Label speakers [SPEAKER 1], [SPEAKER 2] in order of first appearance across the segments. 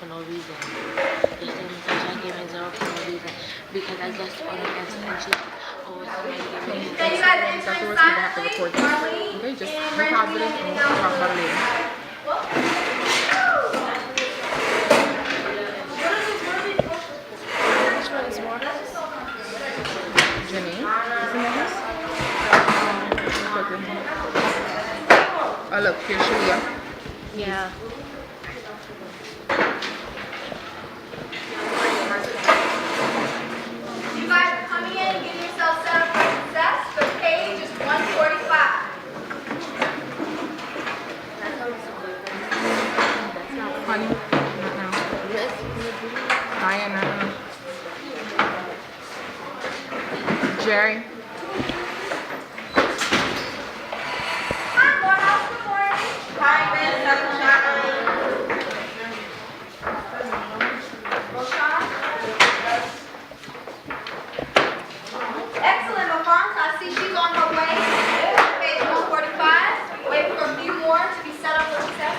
[SPEAKER 1] for no reason. You feel me? Sunshine gave me 0 for no reason. Because I just all the answers and she's like, oh, somebody gave me
[SPEAKER 2] Then you guys enter silently.
[SPEAKER 3] Okay, just be positive and we'll talk about it later.
[SPEAKER 1] which one is more?
[SPEAKER 3] Janine, is in the house? Oh, look, here's Shalia.
[SPEAKER 1] Yeah.
[SPEAKER 2] You guys are coming in and getting yourself set up for success. The page is 145.
[SPEAKER 3] Honey, Diana, Jerry.
[SPEAKER 2] Hi, Morehouse. Good morning. Hi, Miss Sunshine. Roshan. Excellent, Alphonse. I see she's on her way. Page 145. Wait for a few more to be set up for success.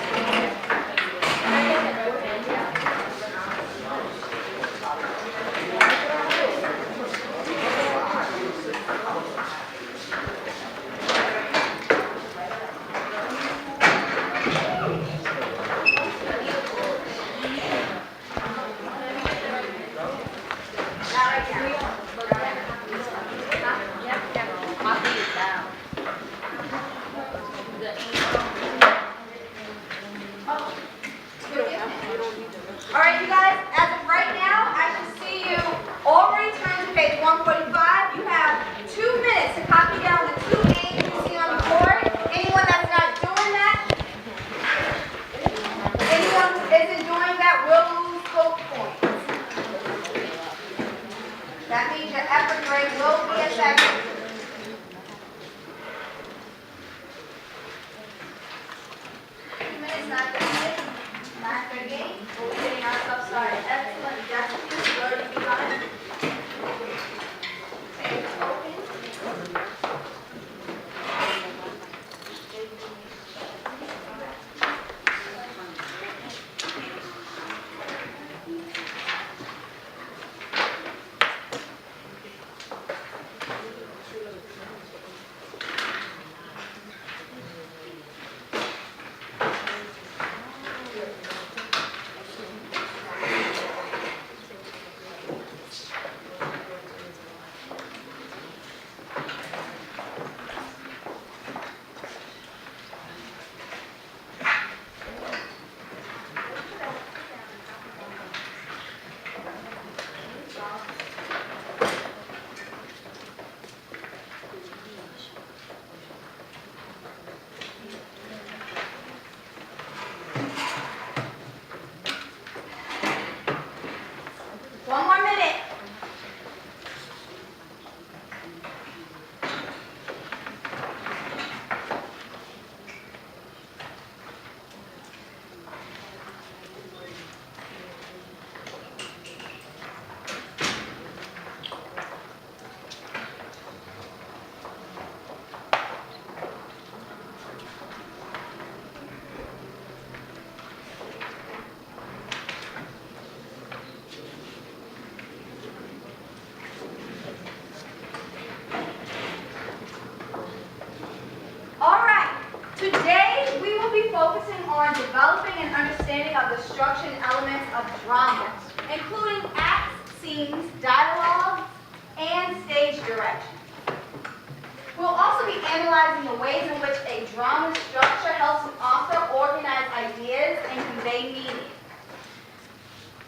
[SPEAKER 2] All right, you guys, as of right now, I can see you already turned to page 145. You have 2 minutes to copy down the 2 names you see on the board. Anyone that's not doing that, anyone who isn't doing that will lose hope points. That means your effort grade will be affected. Not 38. We'll be getting ourselves started. Excellent. Jessica, learning behind. Page open. One more minute. Today, we will be focusing on developing an understanding of the structure and elements of drama, including acts, scenes, dialogue, and stage direction. We'll also be analyzing the ways in which a drama structure helps an author organize ideas and convey meaning.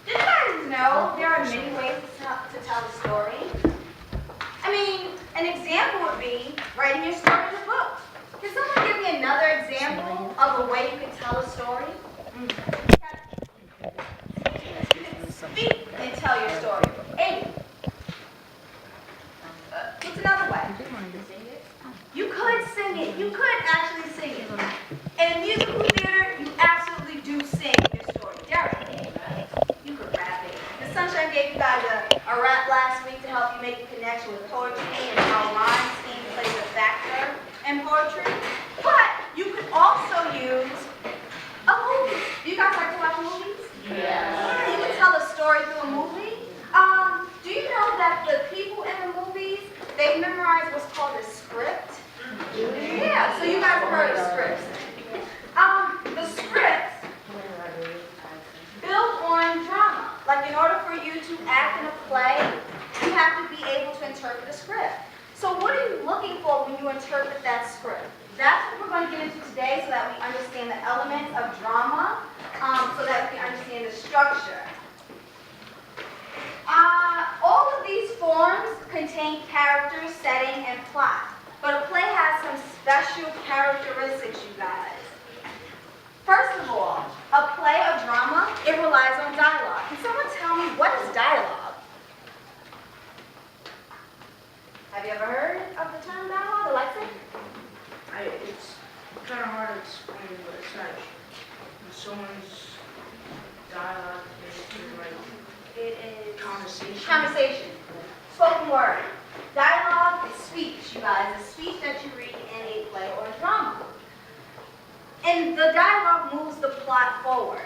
[SPEAKER 2] Did you guys know there are many ways to tell a story? I mean, an example would be writing your story in a book. Can someone give me another example of a way you can tell a story? Speak and tell your story. Amy. What's another way? You could sing it. You could actually sing it. In musical theater, you absolutely do sing your story. Derek, you could rap it. The Sunshine gave you guys a rap last week to help you make a connection with poetry and how rhyme scheme plays a factor in poetry. But you could also use a movie. Do you guys like to watch movies? Yeah, you can tell a story through a movie. Do you know that the people in the movies, they memorize what's called a script? Yeah, so you guys have heard of scripts. The scripts build on drama. Like in order for you to act in a play, you have to be able to interpret a script. So what are you looking for when you interpret that script? That's what we're going to get into today so that we understand the elements of drama, so that we can understand the structure. All of these forms contain characters, setting, and plot. But a play has some special characteristics, you guys. First of all, a play of drama, it relies on dialogue. Can someone tell me what is dialogue? Have you ever heard of the term dialogue, Alexa?
[SPEAKER 4] It's kind of hard to explain, but it's like when someone's dialogue is like
[SPEAKER 2] It is
[SPEAKER 4] conversation.
[SPEAKER 2] conversation, spoken word. Dialogue is speech, you guys. It's speech that you read in a play or a drama. And the dialogue moves the plot forward.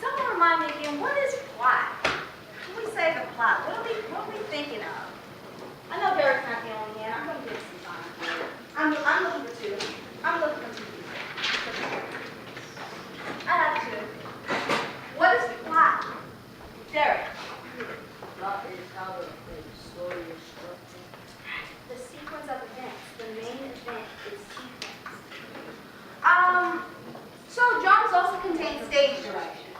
[SPEAKER 2] Someone remind me again, what is plot? When we say the plot, what are we thinking of? I know Derek's not the only man. I'm going to give some time. I'm looking for two. I'm looking for two people. I have two. What is plot? Derek.
[SPEAKER 5] Plot is how the story is structured.
[SPEAKER 2] The sequence of events. The main event is sequence. So dramas also contain stage directions,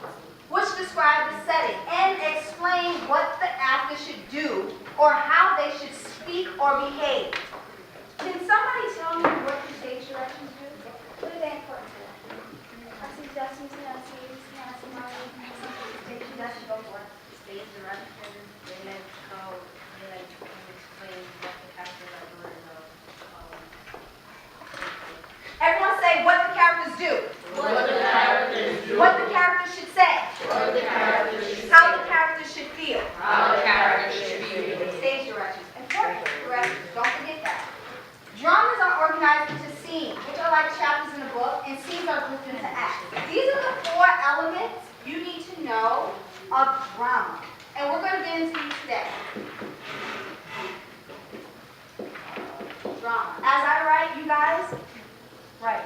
[SPEAKER 2] which describe the setting and explain what the actor should do or how they should speak or behave. Can somebody tell me what the stage directions do? What are they important for? I see Justin, I see Molly, stage directions, go for it.
[SPEAKER 5] Stage direction, they like how they like explain what the characters are doing.
[SPEAKER 2] Everyone say what the characters do.
[SPEAKER 5] What the characters do.
[SPEAKER 2] What the characters should say.
[SPEAKER 5] What the characters should
[SPEAKER 2] How the characters should feel.
[SPEAKER 5] How the characters should feel.
[SPEAKER 2] Stage directions. Important directions. Don't forget that. Dramas are organized into scenes, which are like chapters in a book, and scenes are grouped into acts. These are the 4 elements you need to know of drama. And we're going to get into these today. Drama. As I write, you guys, write.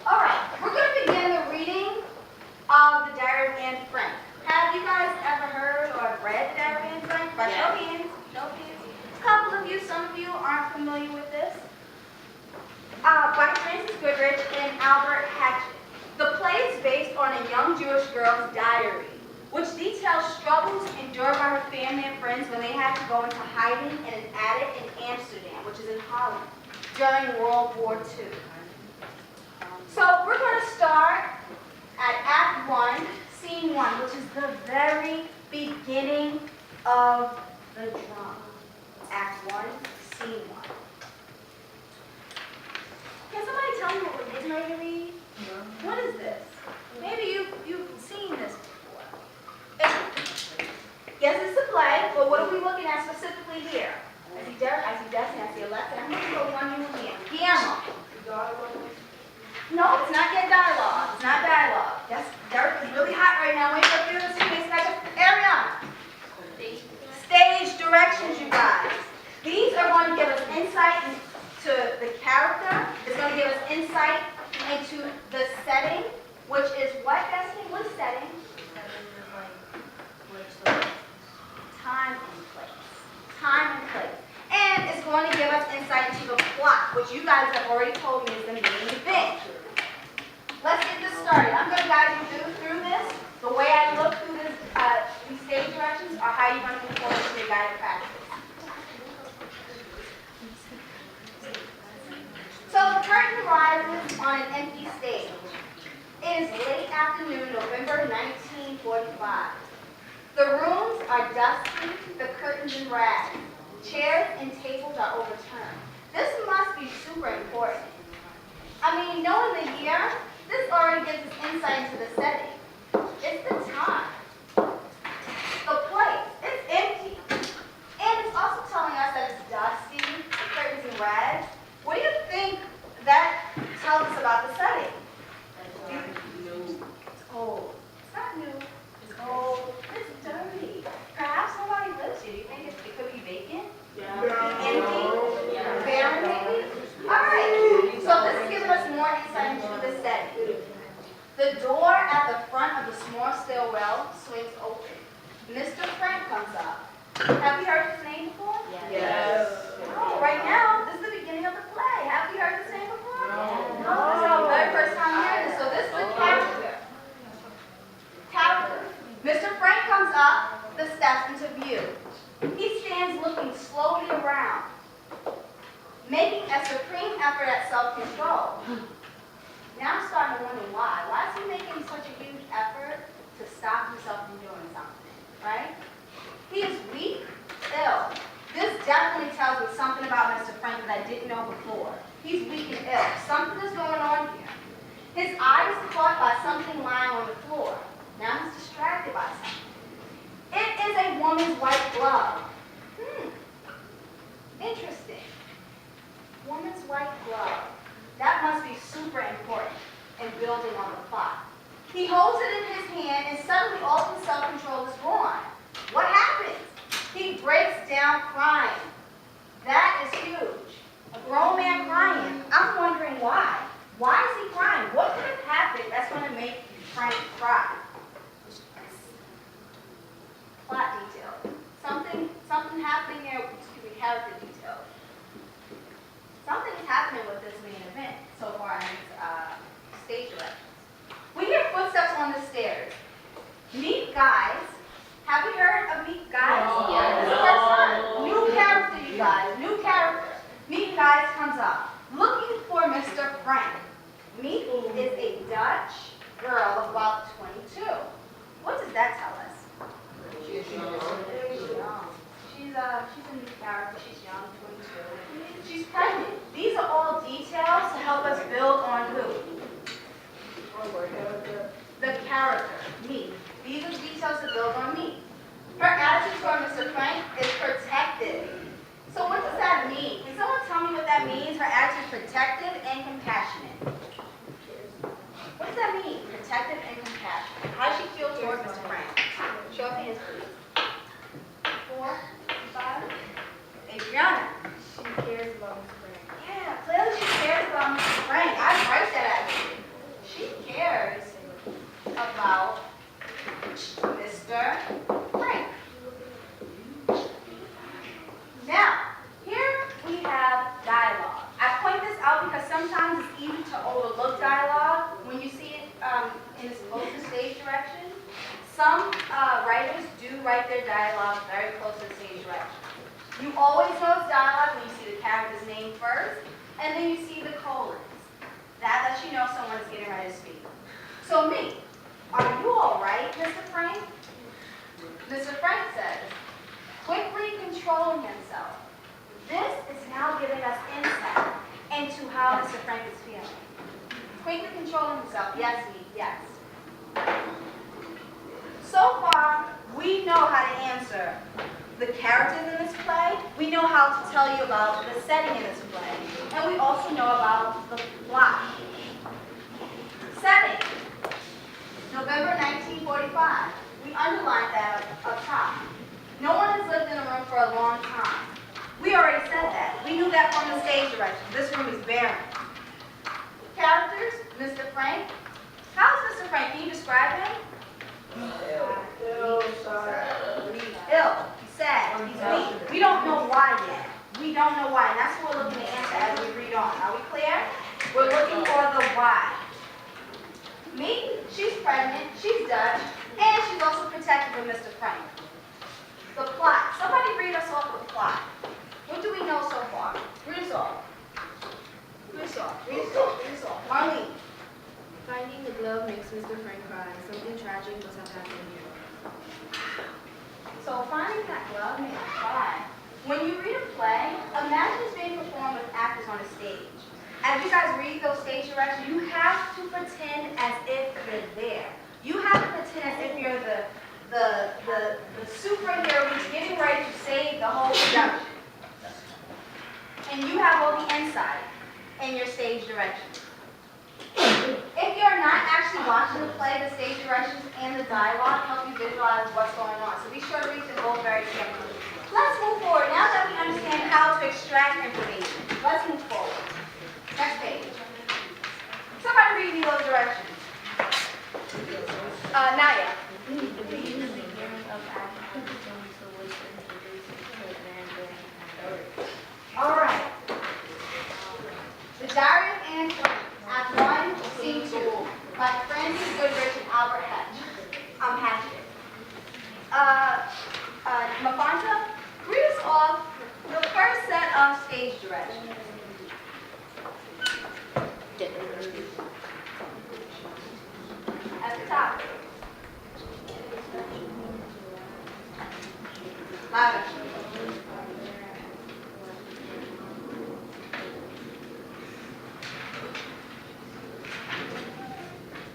[SPEAKER 2] All right, we're going to begin the reading of the Diary of Anne Frank. Have you guys ever heard or read the Diary of Anne Frank? By show of hands, show of hands. A couple of you, some of you aren't familiar with this. By Frances Goodrich and Albert Hatchett. The play is based on a young Jewish girl's diary, which details struggles endured by her family and friends when they had to go into hiding in an attic in Amsterdam, which is in Holland, during World War II. So we're going to start at Act 1, Scene 1, which is the very beginning of the drama. Act 1, Scene 1. Can somebody tell me what we're getting ready to read? What is this? Maybe you've seen this before. Yes, it's a play, but what are we looking at specifically here? I see Derek, I see Destiny, I see Alexa, and I'm looking for one new again. Guillermo. No, it's not yet dialogue. It's not dialogue. Yes, Derek is really hot right now. Wait for a few minutes. Ariana. Stage directions, you guys. These are going to give us insight into the character. It's going to give us insight into the setting, which is what, Destiny? What setting? Time and place. Time and place. And it's going to give us insight into the plot, which you guys have already told me is the main event. Let's get this started. I'm going to guide you through this. The way I look through this, these stage directions are how you're going to move forward to your guided practice. So the curtain rises on an empty stage. It is late afternoon, November 1945. The rooms are dusty, the curtains in rags. Chairs and tables are overturned. This must be super important. I mean, knowing the year, this already gives us insight into the setting. It's the time. The place, it's empty. And it's also telling us that it's dusty, the curtains in rags. What do you think that tells window well swings open. Mr. Frank comes up. Have we heard his name before?
[SPEAKER 3] Yes.
[SPEAKER 2] Oh, right now, this is the beginning of the play. Have we heard his name before? No, this is our very first time hearing this. So this is the character. Character. Mr. Frank comes up the steps into view. He stands looking slowly around, making a supreme effort at self-control. Now I'm starting to wonder why. Why is he making such a huge effort to stop himself from doing something, right? He is weak, ill. This definitely tells me something about Mr. Frank that I didn't know before. He's weak and ill. Something is going on here. His eye is caught by something lying on the floor. Now he's distracted by something. It is a woman's white glove. Interesting. Woman's white glove. That must be super important in building on the plot. He holds it in his hand and suddenly all his self-control is gone. What happens? He breaks down crying. That is huge. A grown man crying. I'm wondering why. Why is he crying? What could have happened that's going to make Frank cry? Plot detail. Something happening here, excuse me, character detail. Something is happening with this main event so far in these stage directions. We hear footsteps on the stairs. Meet guys. Have we heard of Meet Guys?
[SPEAKER 3] Yes.
[SPEAKER 2] This is the first time. New character, you guys. New character. Meet Guys comes up, looking for Mr. Frank. Meet is a Dutch girl of about 22. What does that tell us? She's young. She's a new character. She's young, 22. She's pregnant. These are all details to help us build on who? The character, me. These are details to build on me. Her attitude toward Mr. Frank is protective. So what does that mean? Can someone tell me what that means? Her attitude is protective and compassionate. What does that mean? Protective and compassionate. How does she feel toward Mr. Frank? Show of hands, please. 4, 5. Adriana.
[SPEAKER 5] She cares about Mr. Frank.
[SPEAKER 2] Yeah, clearly she cares about Mr. Frank. I write that actually. She cares about Mr. Frank. Now, here we have dialogue. I point this out because sometimes it's easy to overlook dialogue when you see it in its close to stage direction. Some writers do write their dialogue very close to the stage direction. You always know it's dialogue when you see the character's name first, and then you see the colons. That lets you know someone is getting ready to speak. So me, are you all right, Mr. Frank? Mr. Frank says, quickly controlling himself. This is now giving us insight into how Mr. Frank is feeling. Quickly controlling himself. Yes, me, yes. So far, we know how to answer the characters in this play. We know how to tell you about the setting in this play. And we also know about the plot. Setting. November 1945. We underlined that up top. No one has lived in a room for a long time. We already said that. We knew that from the stage direction. This room is barren. Characters, Mr. Frank. How's Mr. Frank? Can you describe him? Ill, he's sad, he's weak. We don't know why yet. We don't know why, and that's what we're looking to answer as we read on. Are we clear? We're looking for the why. Me, she's pregnant, she's Dutch, and she's also protective of Mr. Frank. The plot. Somebody read us off the plot. What do we know so far? Read us off. Read us off. Read us off. Read us off. Marlene.
[SPEAKER 5] Finding the glove makes Mr. Frank cry. Something tragic must have happened here.
[SPEAKER 2] So finding that glove made me cry. When you read a play, imagine it's being performed with actors on a stage. As you guys read those stage directions, you have to pretend as if you're there. You have to pretend as if you're the superhero who's getting ready to save the whole production. And you have all the insight in your stage directions. If you're not actually watching the play, the stage directions and the dialogue help you visualize what's going on. So be sure to read them both very carefully. Let's move forward. Now that we understand how to extract information, let's move forward. Next page. Somebody read me those directions. Naya. Mafanta, read us off the first set of stage directions. At the top. Louder.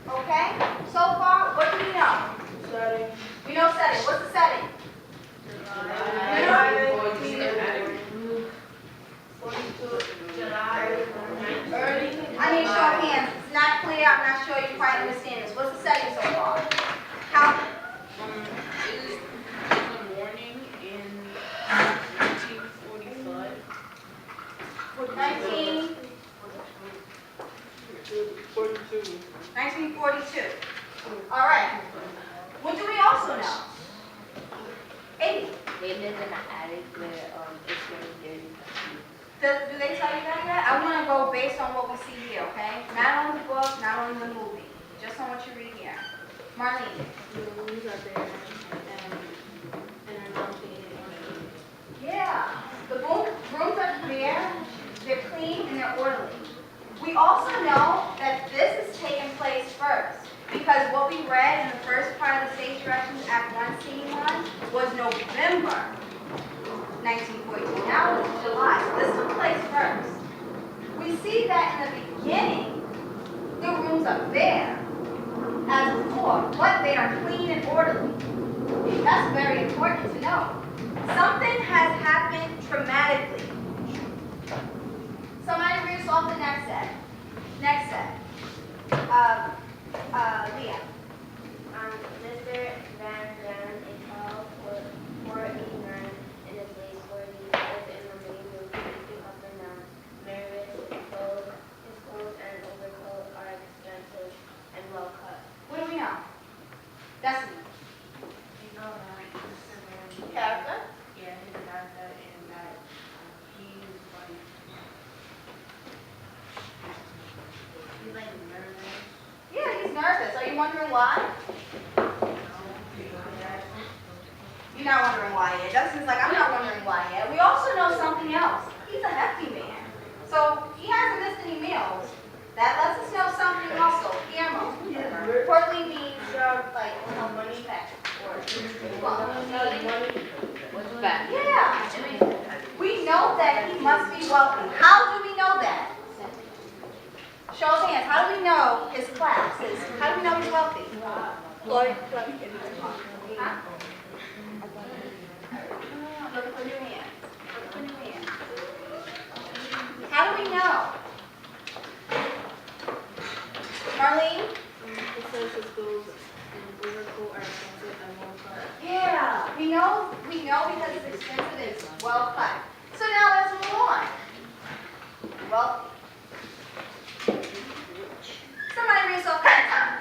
[SPEAKER 2] Okay, so far, what do we know?
[SPEAKER 4] Setting.
[SPEAKER 2] We know setting. What's the setting? I need show of hands. It's not clear. I'm not sure you quite understand this. What's the setting so far? How?
[SPEAKER 1] It is in the morning in 1945.
[SPEAKER 2] 1942. All right. What do we also know? 80.
[SPEAKER 5] They live in an attic where it's very dirty.
[SPEAKER 2] Do they tell you that yet? I want to go based on what we see here, okay? Not on the book, not on the movie. Just on what you read here. Marlene.
[SPEAKER 4] The rooms are there and are not clean.
[SPEAKER 2] Yeah. The rooms are there. They're clean and they're orderly. We also know that this is taking place first. Because what we read in the first part of the stage directions Act 1, Scene 1 was November 1942. Now it's July, so this took place first. We see that in the beginning, the rooms are there as before, but they are clean and orderly. That's very important to know. Something has happened traumatically. Somebody read us off the next set. Next set. Leah.
[SPEAKER 5] Mr. Van Dam, a tall, 4'9", in a place where he lives in the main room, pacing up and down, nervous. His clothes and overcoat are expensive and well cut.
[SPEAKER 2] What do we know? Destiny.
[SPEAKER 4] You know that.
[SPEAKER 2] Character.
[SPEAKER 4] Yeah, his character and that he's like nervous.
[SPEAKER 2] Yeah, he's nervous. Are you wondering why? You're not wondering why yet. Dustin's like, I'm not wondering why yet. We also know something else. He's a hefty man. So he hasn't missed any meals. That lets us know something also. Guillermo. Portly means like money back.
[SPEAKER 5] What's that?
[SPEAKER 2] Yeah. We know that he must be wealthy. How do we know that? Show of hands. How do we know his class? How do we know he's wealthy? Huh? Look for new hands. Look for new hands. How do we know? Marlene?
[SPEAKER 4] It says his clothes and overcoat are expensive and well cut.
[SPEAKER 2] Yeah. We know because it's expensive, it's well cut. So now let's move on. Wealthy. Somebody read yourself that time.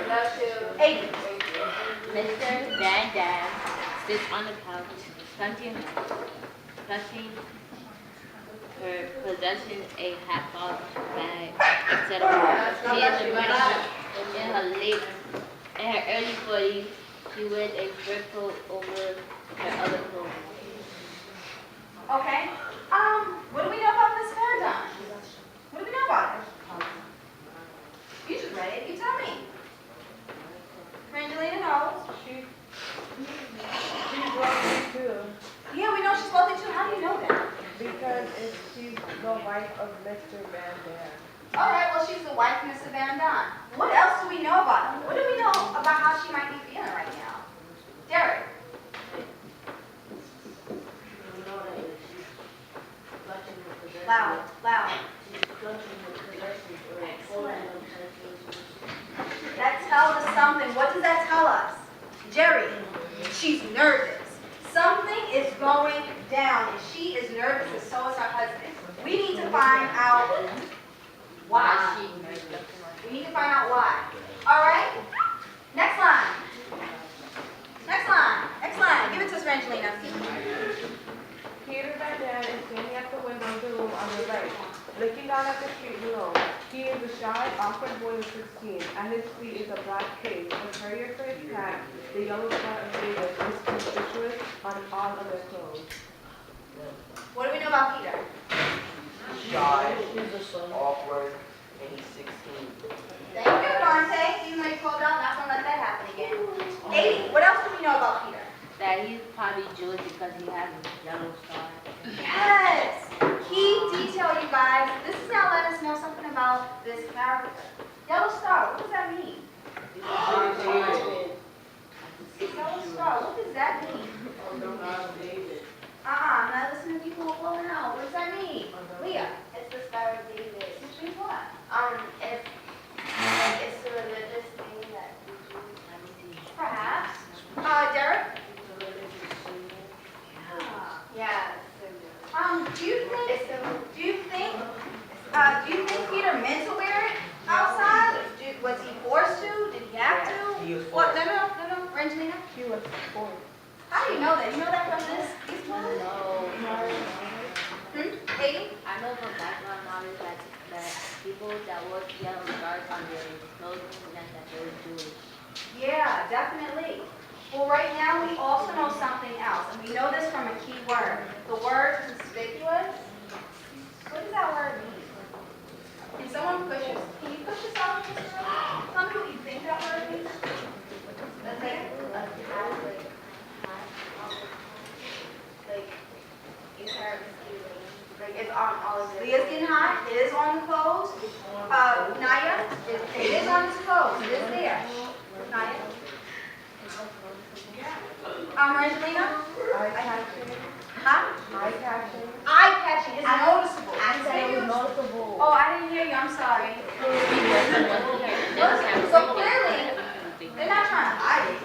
[SPEAKER 2] Love to. 80.
[SPEAKER 5] Mr. Van Dam sits on the couch, clutching her possession a half-off bag, etc. She is in her early 40s. She wears a fur coat over her other clothes.
[SPEAKER 2] Okay. What do we know about Miss Van? What do we know about her? You just read it. You tell me. Brangelina knows.
[SPEAKER 3] She's wealthy too,
[SPEAKER 2] Yeah, we know she's wealthy too. How do you know that?
[SPEAKER 3] because she's the wife of Mr. Van Dam.
[SPEAKER 2] All right, well, she's the wife of Mr. Van Don. What else do we know about her? What do we know about how she might be feeling right now? Derek.
[SPEAKER 4] You know that she's clutching the possessions.
[SPEAKER 2] Loud.
[SPEAKER 4] She's clutching the possessions or holding them tightly.
[SPEAKER 2] That tells us something. What does that tell us? Jerry, she's nervous. Something is going down, and she is nervous, and so is her husband. We need to find out why. We need to find out why. All right? Next line. Next line. Give it to us, Rangelina.
[SPEAKER 3] Peter Van Dam is standing at the window of the room on the right, looking down at the street below. He is a shy, awkward boy of 16. At his feet is a black cage, a terrier for his cat, the yellow cat of David, on all of their clothes.
[SPEAKER 2] What do we know about Peter?
[SPEAKER 6] Shy, awkward, and he's 16.
[SPEAKER 2] Thank you, Dante. Even though you called out, not gonna let that happen again. 80. What else do we know about Peter?
[SPEAKER 1] That he's probably Jewish because he has a yellow star.
[SPEAKER 2] Yes! Key detail, you guys. This is now letting us know something about this character. Yellow star, what does that mean? Yellow star, what does that mean? I'm not listening to people who are out. What does that mean? Leah,
[SPEAKER 5] It's the Star of David.
[SPEAKER 2] which means what?
[SPEAKER 5] It's a religious thing that we do.
[SPEAKER 2] Perhaps. Derek?
[SPEAKER 5] Yeah.
[SPEAKER 2] Do you think
[SPEAKER 5] It's a
[SPEAKER 2] Peter meant to wear it outside? Was he forced to? Did he have to?
[SPEAKER 6] He was
[SPEAKER 2] What?
[SPEAKER 6] forced.
[SPEAKER 2] No, Angelina?
[SPEAKER 3] She was born.
[SPEAKER 2] How do you know that? You know that from this? These clothes? Katie?
[SPEAKER 1] I know from background knowledge that people that wore yellow stars on their clothes meant that they were Jewish.
[SPEAKER 2] Yeah, definitely. Well, right now we also know something else, and we know this from a key word. The word conspicuous. What does that word mean? Can someone push us? Can you push yourself in this room? Tell me what you think that word means.
[SPEAKER 5] That's like a Catholic, like you can't see it. Like it's on all of it.
[SPEAKER 2] Leah's getting hot. It is on the clothes. Naya, it is on his clothes. It is there. Naya. Angelina?
[SPEAKER 3] Eye-catching.
[SPEAKER 2] Huh?
[SPEAKER 3] Eye-catching.
[SPEAKER 2] Eye-catching. It's noticeable.
[SPEAKER 3] I said it was noticeable.
[SPEAKER 2] Oh, I didn't hear you. I'm sorry. So clearly, they're not trying to hide it.